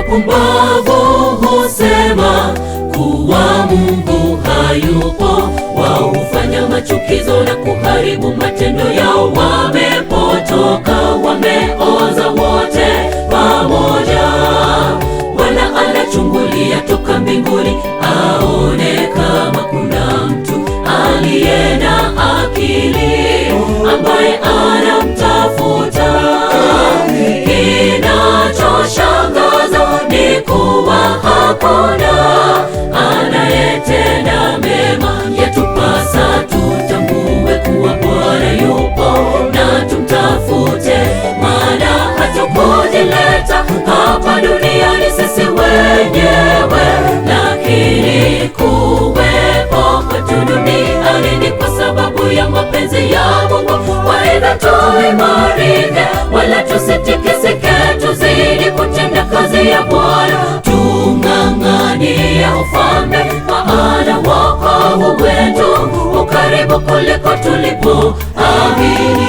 Wapumbavu husema kuwa Mungu hayupo, wao hufanya machukizo na kuharibu matendo yao. Wamepotoka, wameoza wote pamoja. Bwana anachungulia toka mbinguni aone kama kuna mtu aliye na akili ambaye anamtafuta. Kinachoshangaza ni kuwa hakuna anayetenda mema. Yatupasa tutambue kuwa Bwana yupo na tumtafute, maana hatukujileta hapa duniani sisi wenyewe, lakini kuwepo kwetu duniani ni kwa sababu ya mapenzi ya Mungu. Waidha tuimarike, wala tusitikisike, tuzidi kutenda kazi ya Bwana, tung'ang'anie ufalme, maana wokovu wetu ukaribu kuliko tulipoamini.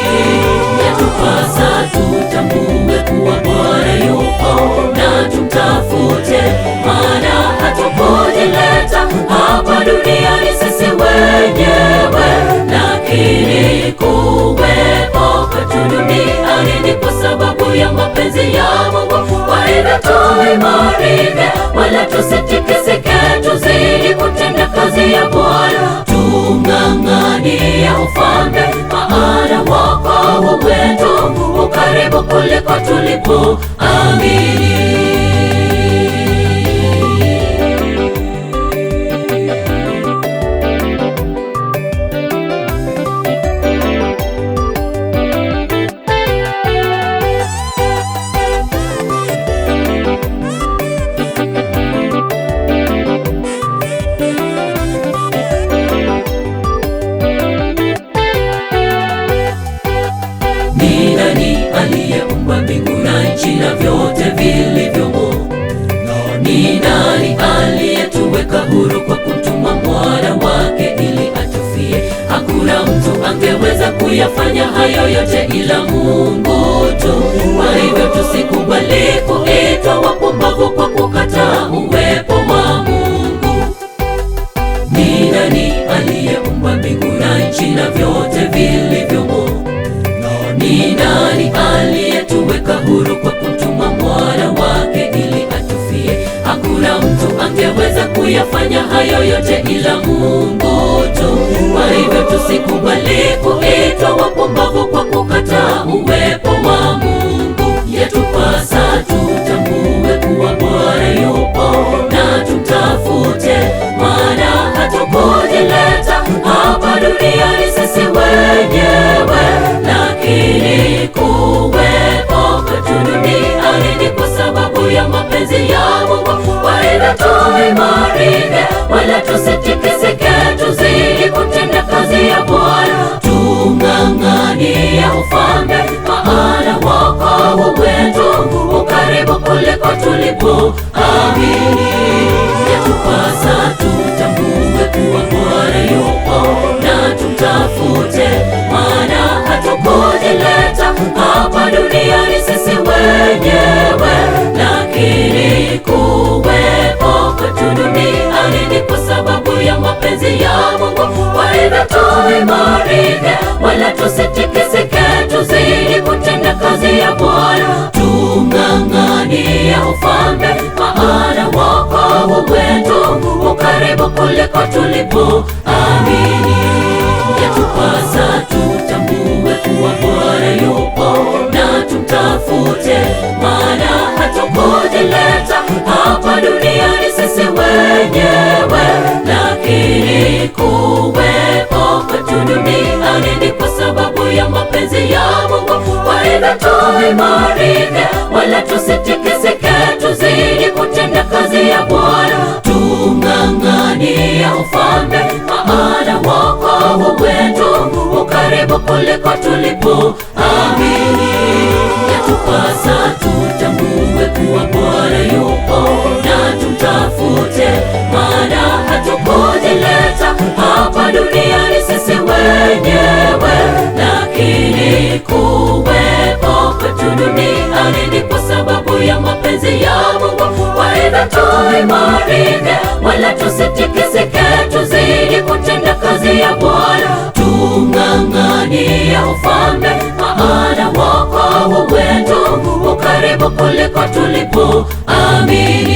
Yatupasa tutambue kuwa Bwana yupo na tumtafute, maana hatukujileta hapa duniani sisi wenyewe, lakini kuwepo kwetu duniani ni kwa sababu ya mapenzi ya Mungu. Waidha tuimarike, wala tusitikisike, tuzidi kutenda kazi ya Bwana, tung'ang'anie ufalme, maana wokovu wetu ukaribu kuliko tulipoamini. Ni nani aliyeumba mbingu na nchi na vyote vilivyomo? Ni nani aliyetuweka huru kwa kumtuma mwana wake ili atufie? Hakuna mtu angeweza kuyafanya hayo yote ila Mungu tu. Kwa hivyo tusikubali kuitwa wapumbavu kwa kukataa uwepo wa Mungu. Ni nani aliyeumba mbingu na nchi na vyote vilivyomo? Ni nani aliyetuweka huru kwa kumtuma mwana wake ili atufie? Hakuna mtu angeweza kuyafanya hayo yote ila Mungu tu. Kwa hivyo tusikubali kuitwa wapumbavu kwa kukataa uwepo wa Mungu. Yatupasa tutambue kuwa Bwana yupo na tumtafute, maana hatukujileta hapa duniani sisi wenyewe, lakini kuwepo kwetu duniani ni kwa sababu ya mapenzi ya Mungu. Waidha tuimarike, wala tusitikisike, tuzidi kutenda kazi ya Bwana, tung'ang'anie ufalme, maana wokovu wetu ukaribu kuliko tulipoamini. Yatupasa tutambue kuwa Bwana yupo na tumtafute, maana hatukujileta hapa duniani sisi wenyewe, lakini kuwepo kwetu duniani ni kwa sababu ya mapenzi ya Mungu. Waidha tuimarike, wala tusitikisike, tuzidi kutenda kazi ya Bwana, tung'ang'anie ufalme, maana wokovu wetu ukaribu kuliko tulipoamini. Yatupasa tutambue kuwa Bwana yupo na tumtafute, maana hatukujileta hapa duniani sisi wenyewe, lakini kuwepo kwetu duniani ni kwa sababu ya mapenzi ya Mungu. Waidha tuimarike, wala tusitikisike, tuzidi kutenda kazi ya Bwana, tung'ang'anie ufalme, maana wokovu wetu ukaribu kuliko tulipoamini. Yatupasa tutambue kuwa Bwana yupo na tumtafute, maana hatukujileta hapa duniani sisi wenyewe, lakini kuwepo kwetu duniani ni kwa sababu ya mapenzi ya Mungu. hivyo tuimarike, wala tusitikisike, tuzidi kutenda kazi ya Bwana. Tung'ang'anie ufalme, maana wokovu wetu ukaribu kuliko tulipo amini.